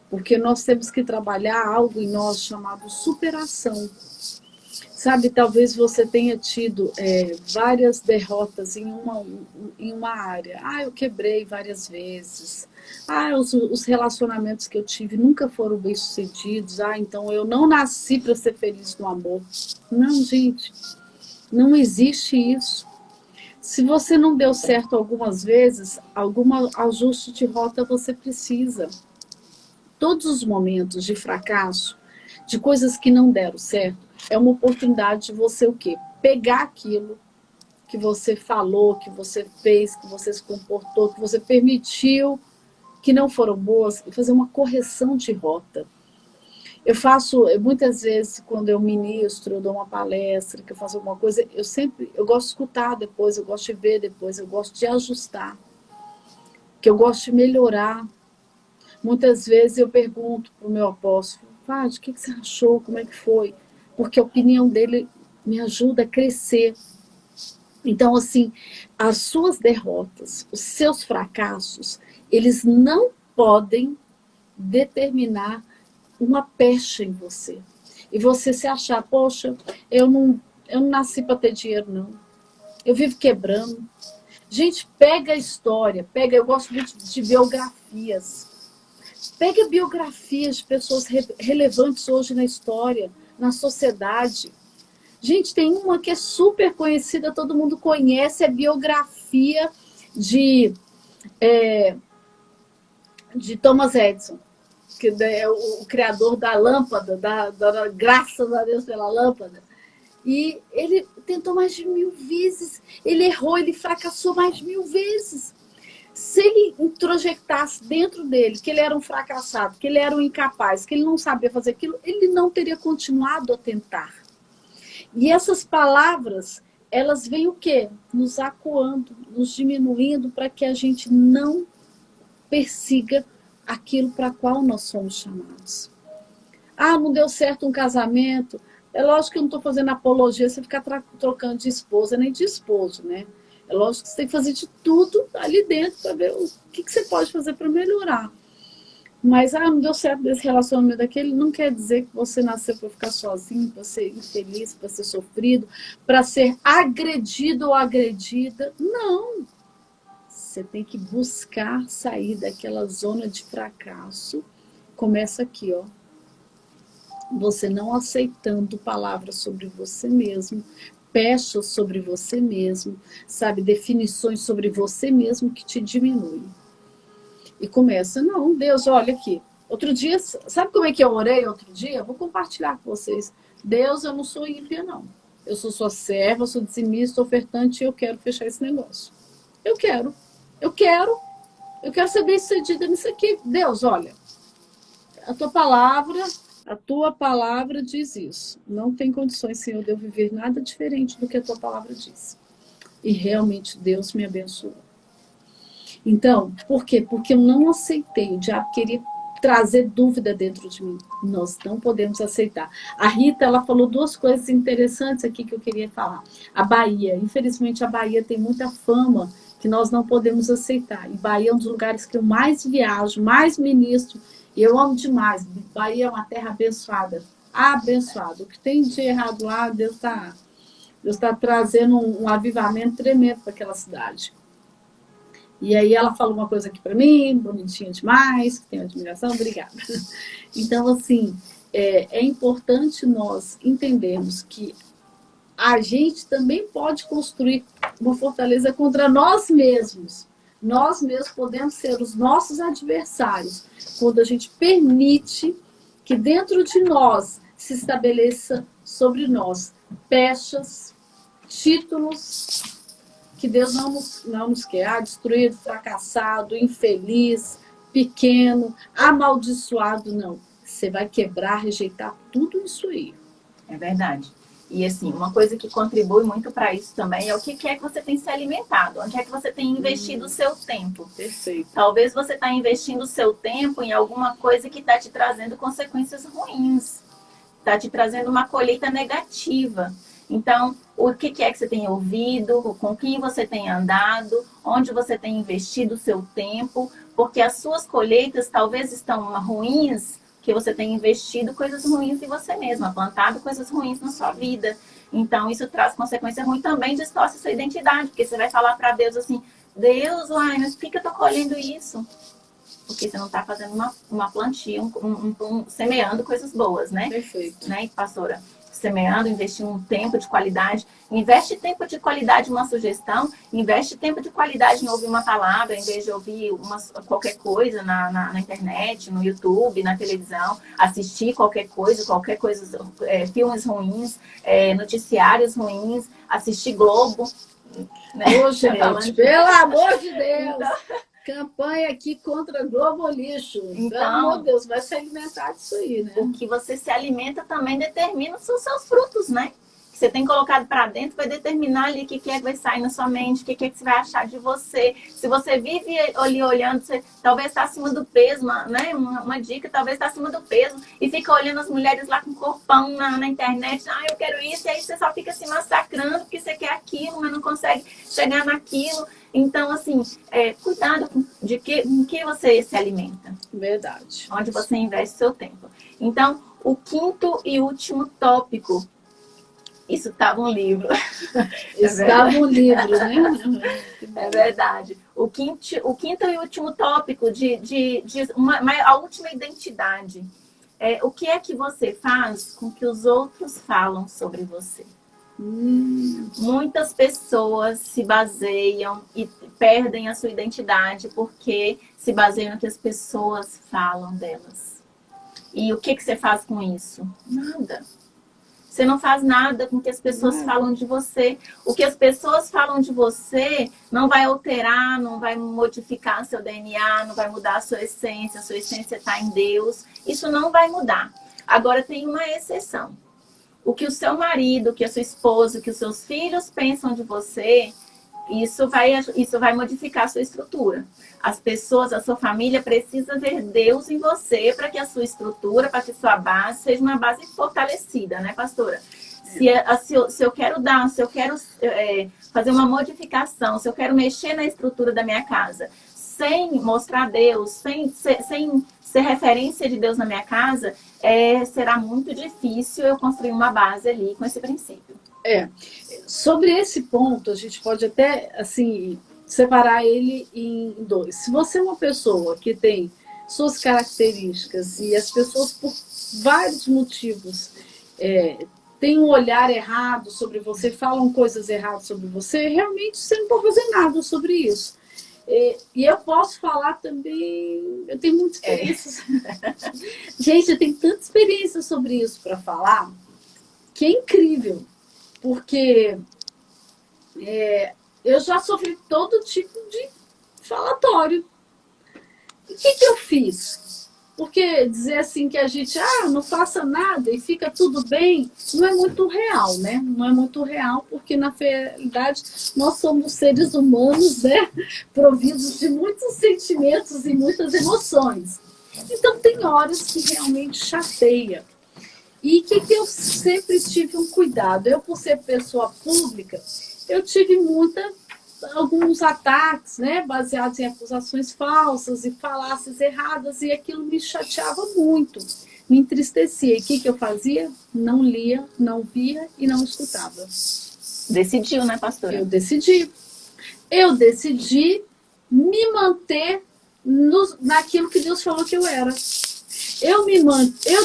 porque nós temos que trabalhar algo em nós chamado superação. Sabe, talvez você tenha tido várias derrotas em uma área. Eu quebrei várias vezes. Os relacionamentos que eu tive nunca foram bem-sucedidos. Então eu não nasci para ser feliz no amor. Não, gente, não existe isso. Se você não deu certo algumas vezes, algum ajuste de rota você precisa. Todos os momentos de fracasso, de coisas que não deram certo, é uma oportunidade de você o quê? Pegar aquilo que você falou, que você fez, que você se comportou, que você permitiu, que não foram boas, e fazer uma correção de rota. Eu faço, muitas vezes, quando eu ministro, eu dou uma palestra, que eu faço alguma coisa, eu gosto de escutar depois, eu gosto de ver depois, eu gosto de ajustar, que eu gosto de melhorar. Muitas vezes eu pergunto para o meu apóstolo, Fábio, o que você achou, como é que foi? porque a opinião dele me ajuda a crescer. Então, assim, as suas derrotas, os seus fracassos, eles não podem determinar uma pecha em você. E você se achar, poxa, eu não nasci para ter dinheiro, não. Eu vivo quebrando. Gente, pega a história, eu gosto muito de biografias. Pega biografias de pessoas relevantes hoje na história, na sociedade. Gente, tem uma que é super conhecida, todo mundo conhece, é a biografia de Thomas Edison, que é o criador da lâmpada, da graças a Deus pela lâmpada. E ele tentou mais de 1000 vezes, ele errou, ele fracassou mais de 1000 vezes. Se ele introjetasse dentro dele que ele era um fracassado, que ele era um incapaz, que ele não sabia fazer aquilo, ele não teria continuado a tentar. E essas palavras, elas vêm o quê? Nos acuando, nos diminuindo para que a gente não persiga aquilo para qual nós somos chamados. Ah, não deu certo um casamento. É lógico que eu não estou fazendo apologia, você ficar trocando de esposa nem de esposo, né? É lógico que você tem que fazer de tudo ali dentro para ver o que você pode fazer para melhorar. Mas, não deu certo desse relacionamento daquele, não quer dizer que você nasceu para ficar sozinho, para ser infeliz, para ser sofrido, para ser agredido ou agredida. Não. Você tem que buscar sair daquela zona de fracasso. Começa aqui, ó. Você não aceitando palavras sobre você mesmo, pechas sobre você mesmo, sabe, definições sobre você mesmo que te diminuem. E começa, não, Deus, olha aqui. Outro dia, sabe como é que eu orei outro dia? Vou compartilhar com vocês. Deus, eu não sou ímpia, não. Eu sou sua serva, sou dizimista, ofertante e eu quero fechar esse negócio. Eu quero ser bem-sucedida nisso aqui. Deus, olha, a tua palavra diz isso. Não tem condições, Senhor, de eu viver nada diferente do que a tua palavra diz. E realmente Deus me abençoou. Então, por quê? Porque eu não aceitei. O diabo queria trazer dúvida dentro de mim. Nós não podemos aceitar. A Rita, ela falou 2 coisas interessantes aqui que eu queria falar. A Bahia. Infelizmente, a Bahia tem muita fama que nós não podemos aceitar. E Bahia é um dos lugares que eu mais viajo, mais ministro. E eu amo demais. Bahia é uma terra abençoada. Abençoada. O que tem de errado lá, Deus está trazendo um avivamento tremendo para aquela cidade. E aí ela falou uma coisa aqui para mim, bonitinha demais, que tenho admiração, obrigada. Então, assim, é importante nós entendermos que a gente também pode construir uma fortaleza contra nós mesmos. Nós mesmos podemos ser os nossos adversários quando a gente permite que dentro de nós se estabeleça sobre nós pechas, títulos que Deus não nos quer. Destruído, fracassado, infeliz, pequeno, amaldiçoado, não. Você vai quebrar, rejeitar tudo isso aí. É verdade. E assim, uma coisa que contribui muito para isso também é o que é que você tem se alimentado, onde é que você tem investido o seu tempo. Perfeito. Talvez você está investindo o seu tempo em alguma coisa que está te trazendo consequências ruins, está te trazendo uma colheita negativa. Então, o que é que você tem ouvido, com quem você tem andado, onde você tem investido o seu tempo, porque as suas colheitas talvez estão ruins, que você tem investido coisas ruins em você mesma, plantado coisas ruins na sua vida. Então, isso traz consequência ruim, também distorce a sua identidade, porque você vai falar para Deus assim, Deus, mas por que eu estou colhendo isso? Porque você não está fazendo uma plantia, semeando coisas boas, né? Perfeito. Né, pastora? Semeando, investindo um tempo de qualidade. Investe tempo de qualidade em uma sugestão, investe tempo de qualidade em ouvir uma palavra, em vez de ouvir qualquer coisa na internet, no YouTube, na televisão, assistir qualquer coisa, filmes ruins, noticiários ruins, assistir Globo. Né? Ô, gente, pelo amor de Deus! Então... Campanha aqui contra Globo Lixo. Então, pelo amor de Deus, vai se alimentar disso aí, né? O que você se alimenta também determina os seus frutos, né? você tem colocado para dentro vai determinar ali o que é que vai sair na sua mente, o que é que você vai achar de você. Se você vive ali olhando, você talvez está acima do peso, né? Uma dica, talvez está acima do peso, e fica olhando as mulheres lá com corpão na internet, eu quero isso, e aí você só fica se massacrando porque você quer aquilo, mas não consegue chegar naquilo. Então, assim, cuidado com que você se alimenta. Verdade. Onde você investe seu tempo. Então, o quinto e último tópico, isso estava um livro. Estava um livro, né? É verdade. O quinto e último tópico a última identidade. O que é que você faz com que os outros falam sobre você? Muitas pessoas se baseiam e perdem a sua identidade porque se baseiam no que as pessoas falam delas. E o que você faz com isso? Nada. Você não faz nada com o que as pessoas falam de você. O que as pessoas falam de você não vai alterar, não vai modificar seu DNA, não vai mudar a sua essência está em Deus. Isso não vai mudar. Agora tem uma exceção. O que o seu marido, o que a sua esposa, o que os seus filhos pensam de você, isso vai modificar a sua estrutura. As pessoas, a sua família precisa ver Deus em você para que a sua estrutura, para que a sua base seja uma base fortalecida, né, pastora? Se eu quero fazer uma modificação, se eu quero mexer na estrutura da minha casa, sem mostrar Deus, sem ser referência de Deus na minha casa, será muito difícil eu construir uma base ali com esse princípio. Sobre esse ponto, a gente pode até, assim, separar ele em dois. Se você é uma pessoa que tem suas características e as pessoas, por vários motivos, têm um olhar errado sobre você, falam coisas erradas sobre você, realmente você não pode fazer nada sobre isso. E eu posso falar também, eu tenho muita experiência. Gente, eu tenho tanta experiência sobre isso para falar, que é incrível. Porque eu já sofri todo tipo de falatório. E o que eu fiz? Porque dizer assim que a gente não faça nada e fica tudo bem, não é muito real, né? Não é muito real, porque na realidade nós somos seres humanos, né? Providos de muitos sentimentos e muitas emoções. Então tem horas que realmente chateia. E que eu sempre tive um cuidado. Eu, por ser pessoa pública, eu tive alguns ataques, né, baseados em acusações falsas e falácias erradas, e aquilo me chateava muito, me entristecia. E o que eu fazia? Não lia, não via e não escutava. Decidiu, né, pastora? Eu decidi me manter naquilo que Deus falou que eu era. Eu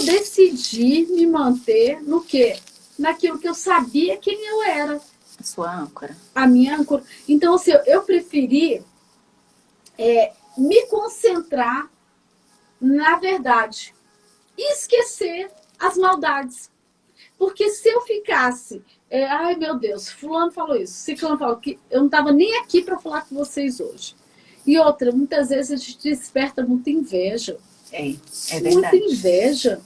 decidi me manter no quê? Naquilo que eu sabia quem eu era. A sua âncora. A minha âncora. Então, assim, eu preferi me concentrar na verdade e esquecer as maldades. Porque se eu ficasse, ai meu Deus, fulano falou isso, ciclano falou que eu não estava nem aqui para falar com vocês hoje. E outra, muitas vezes a gente desperta muita inveja. É verdade. Muita inveja.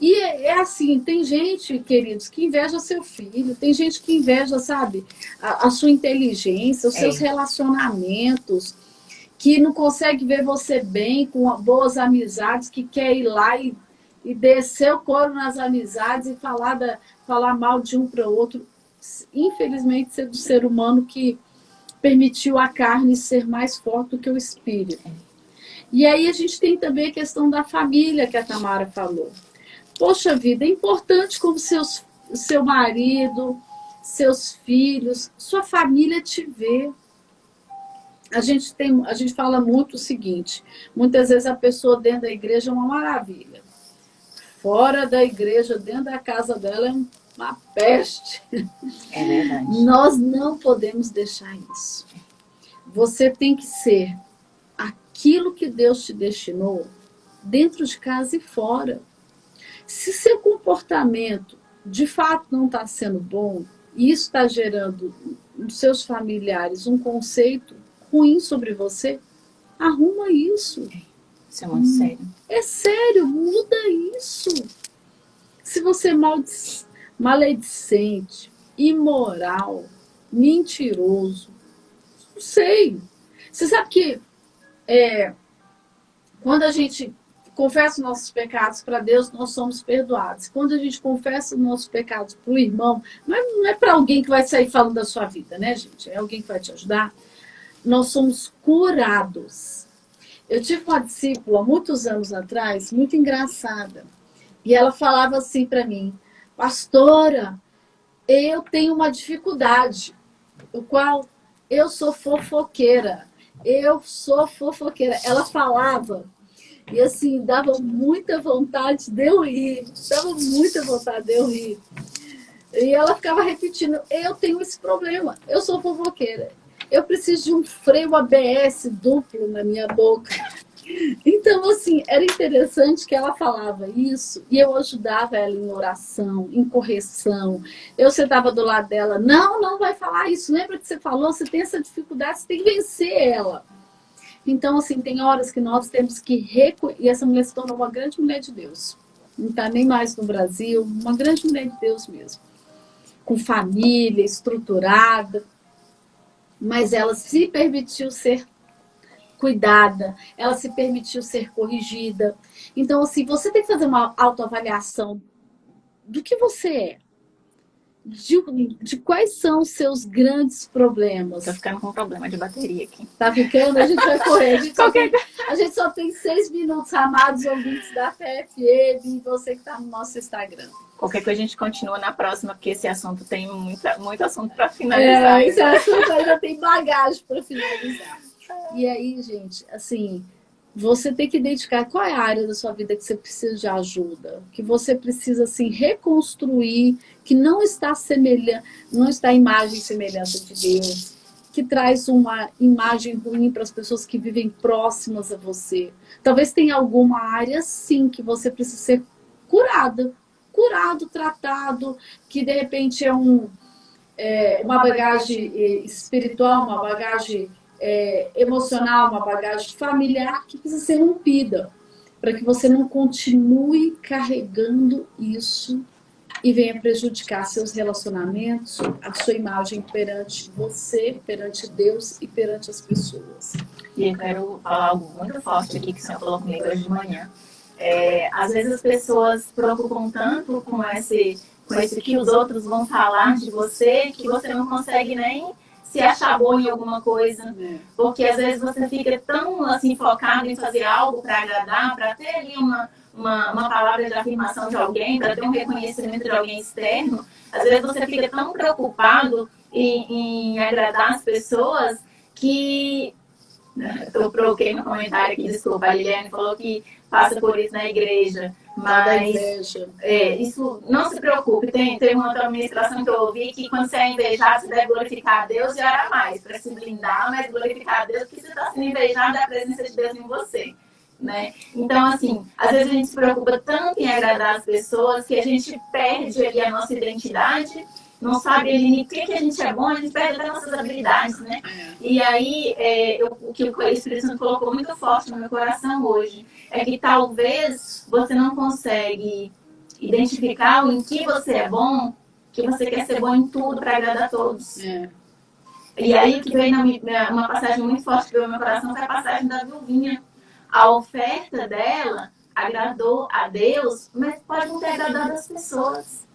E assim, tem gente, queridos, que inveja seu filho, tem gente que inveja, sabe, a sua inteligência, os seus relacionamentos, que não consegue ver você bem, com boas amizades, que quer ir lá e descer o couro nas amizades e falar mal de um para o outro. Infelizmente, ser do ser humano que permitiu a carne ser mais forte do que o espírito. E aí a gente tem também a questão da família que a Tamara falou. Poxa vida, é importante como seu marido, seus filhos, sua família te vê. A gente fala muito o seguinte, muitas vezes a pessoa dentro da igreja é uma maravilha. Fora da igreja, dentro da casa dela, é uma peste. É verdade. Nós não podemos deixar isso. Você tem que ser aquilo que Deus te destinou dentro de casa e fora. Se seu comportamento de fato não está sendo bom, e isso está gerando nos seus familiares um conceito ruim sobre você, arruma isso. Isso é muito sério. É sério, muda isso. Se você maledicente, imoral, mentiroso. Não sei. Você sabe que quando a gente confessa os nossos pecados para Deus, nós somos perdoados. Quando a gente confessa os nossos pecados para o irmão, não é para alguém que vai sair falando da sua vida, né, gente? É alguém que vai te ajudar. Nós somos curados. Eu tive uma discípula, muitos anos atrás, muito engraçada. E ela falava assim para mim: pastora, eu tenho uma dificuldade, o qual eu sou fofoqueira. Eu sou fofoqueira. Ela falava, e assim, dava muita vontade de eu rir. Dava muita vontade de eu rir. E ela ficava repetindo: eu tenho esse problema, eu sou fofoqueira. Eu preciso de um freio ABS duplo na minha boca. Então, assim, era interessante que ela falava isso e eu ajudava ela em oração, em correção. Eu sentava do lado dela: não vai falar isso. Lembra que você falou? Você tem essa dificuldade, você tem que vencer ela. Então, assim, tem horas que nós temos que e essa mulher se tornou uma grande mulher de Deus. Não está nem mais no Brasil, uma grande mulher de Deus mesmo. Com família, estruturada. Mas ela se permitiu ser cuidada, ela se permitiu ser corrigida. Então, assim, você tem que fazer uma autoavaliação do que você é. De quais são os seus grandes problemas. Tô ficando com um problema de bateria aqui. Tá ficando? A gente vai correr. A gente só tem 6 minutos, amados ouvintes da PFM e você que tá no nosso Instagram. Qualquer coisa a gente continua na próxima, porque esse assunto tem muito assunto para finalizar. Esse assunto ainda tem bagagem para finalizar. E aí, gente, assim, você tem que identificar qual é a área da sua vida que você precisa de ajuda, que você precisa, assim, reconstruir, que não está à imagem e semelhança de Deus, que traz uma imagem ruim para as pessoas que vivem próximas a você. Talvez tenha alguma área, sim, que você precisa ser curado, tratado, que de repente é uma bagagem espiritual, uma bagagem emocional, uma bagagem familiar que precisa ser rompida, para que você não continue carregando isso e venha prejudicar seus relacionamentos, a sua imagem perante você, perante Deus e perante as pessoas. E eu quero falar algo muito forte aqui que o Senhor falou comigo hoje de manhã. Às vezes as pessoas se preocupam tanto com esse que os outros vão falar de você, que você não consegue nem se achar bom em alguma coisa. Porque às vezes você fica tão assim focado em fazer algo para agradar, para ter ali uma palavra de afirmação de alguém, para ter um reconhecimento de alguém externo. Às vezes você fica tão preocupado em agradar as pessoas que... Eu troquei no comentário aqui, desculpa, a Liliane falou que passa por isso na igreja, mas isso não se preocupe, tem uma outra administração que eu ouvi que quando você é invejado, você deve glorificar a Deus e orar mais, para se blindar, mas glorificar a Deus porque você está sendo invejado da presença de Deus em você, né? Então, assim, às vezes a gente se preocupa tanto em agradar as pessoas que a gente perde ali a nossa identidade, não sabe ali o que a gente é bom, a gente perde até nossas habilidades, né? E aí, o que o Espírito Santo colocou muito forte no meu coração hoje é que talvez você não consegue identificar em que você é bom, que você quer ser bom em tudo para agradar a todos. E aí, o que veio uma passagem muito forte que veio no meu coração foi a passagem da viuvinha. A oferta dela agradou a Deus, mas pode não ter agradado as pessoas.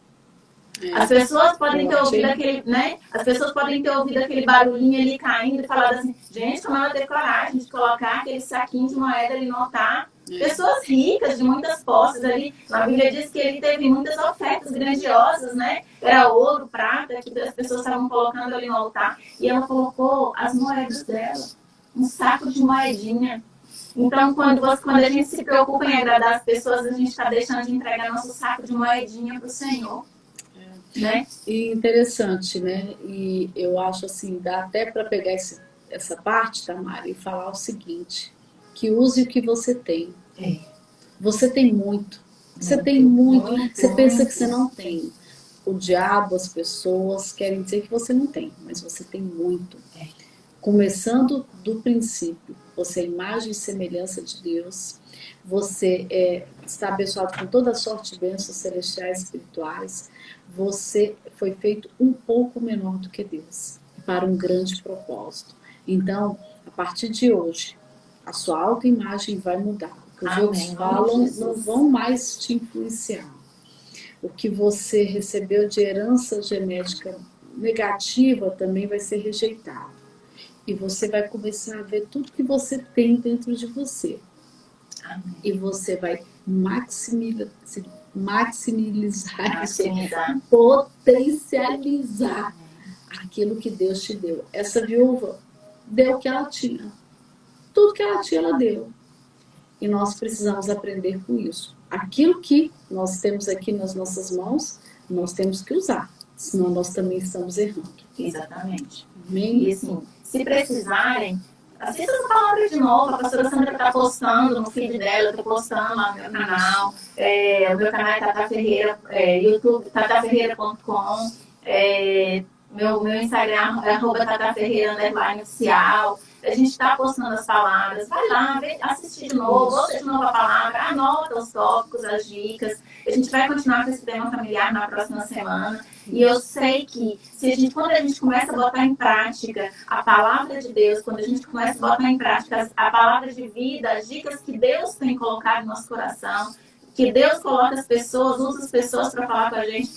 As pessoas podem ter ouvido aquele, né? As pessoas podem ter ouvido aquele barulhinho ali caindo e falado assim: gente, como ela teve coragem de colocar aquele saquinho de moeda ali no altar. Pessoas ricas, de muitas posses ali. Na Bíblia diz que ele teve muitas ofertas grandiosas, né? Era ouro, prata, que as pessoas estavam colocando ali no altar. E ela colocou as moedas dela, um saco de moedinha. Então, quando a gente se preocupa em agradar as pessoas, a gente está deixando de entregar nosso saco de moedinha para o Senhor. Né? E interessante, né? E eu acho assim, dá até para pegar essa parte, Tamara, e falar o seguinte: que use o que você tem. Você tem muito. Você tem muito. Você pensa que você não tem. O diabo, as pessoas querem dizer que você não tem, mas você tem muito. Começando do princípio. você é imagem e semelhança de Deus, você está abençoado com toda sorte de bênçãos celestiais e espirituais, você foi feito um pouco menor do que Deus, para um grande propósito. Então, a partir de hoje, a sua autoimagem vai mudar. O que os outros falam não vão mais te influenciar. O que você recebeu de herança genética negativa também vai ser rejeitado. E você vai começar a ver tudo que você tem dentro de você. Amém. E você vai maximizar, potencializar aquilo que Deus te deu. Essa viúva deu o que ela tinha. Tudo que ela tinha, ela deu. E nós precisamos aprender com isso. Aquilo que nós temos aqui nas nossas mãos, nós temos que usar. Senão nós também estamos errando. Exatamente. Amém? E assim, se precisarem, assista essa palavra de novo. A pastora Sandra está postando no feed dela, eu estou postando lá no meu canal. O meu canal é Tata Ferreira, YouTube, tataferreira.com. Meu Instagram é @tataferreira_oficial. A gente está postando as palavras. Vai lá, assistir de novo, ouça de novo a palavra, anota os tópicos, as dicas. A gente vai continuar com esse tema familiar na próxima semana. E eu sei que quando a gente começa a botar em prática a palavra de Deus, quando a gente começa a botar em prática a palavra de vida, as dicas que Deus tem colocado no nosso coração, que Deus coloca as pessoas, usa as pessoas para falar com a gente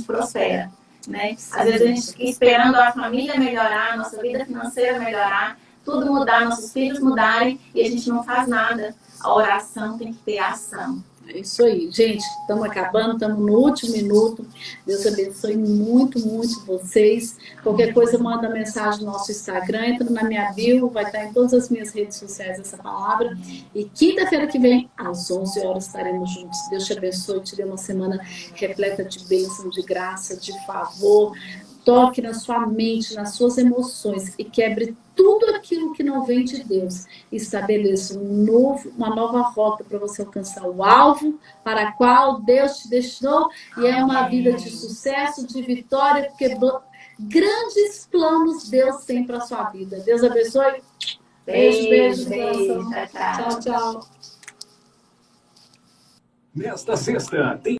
prospera. Né? Às vezes a gente fica esperando a família melhorar, a nossa vida financeira melhorar, tudo mudar, nossos filhos mudarem e a gente não faz nada. A oração tem que ter ação. É isso aí, gente. Estamos acabando, estamos no último minuto. Deus abençoe muito, muito vocês. Qualquer coisa, manda mensagem no nosso Instagram, entra na minha bio, vai estar em todas as minhas redes sociais essa palavra. E quinta-feira que vem, às 11 horas, estaremos juntos. Deus te abençoe, te dê uma semana repleta de bênção, de graça, de favor. Toque na sua mente, nas suas emoções e quebre tudo aquilo que não vem de Deus. Estabeleça uma nova rota para você alcançar o alvo para o qual Deus te destina. E é uma vida de sucesso, de vitória, porque grandes planos Deus tem para a sua vida. Deus abençoe. Beijo. Tchau. Tchau. Nesta sexta, tem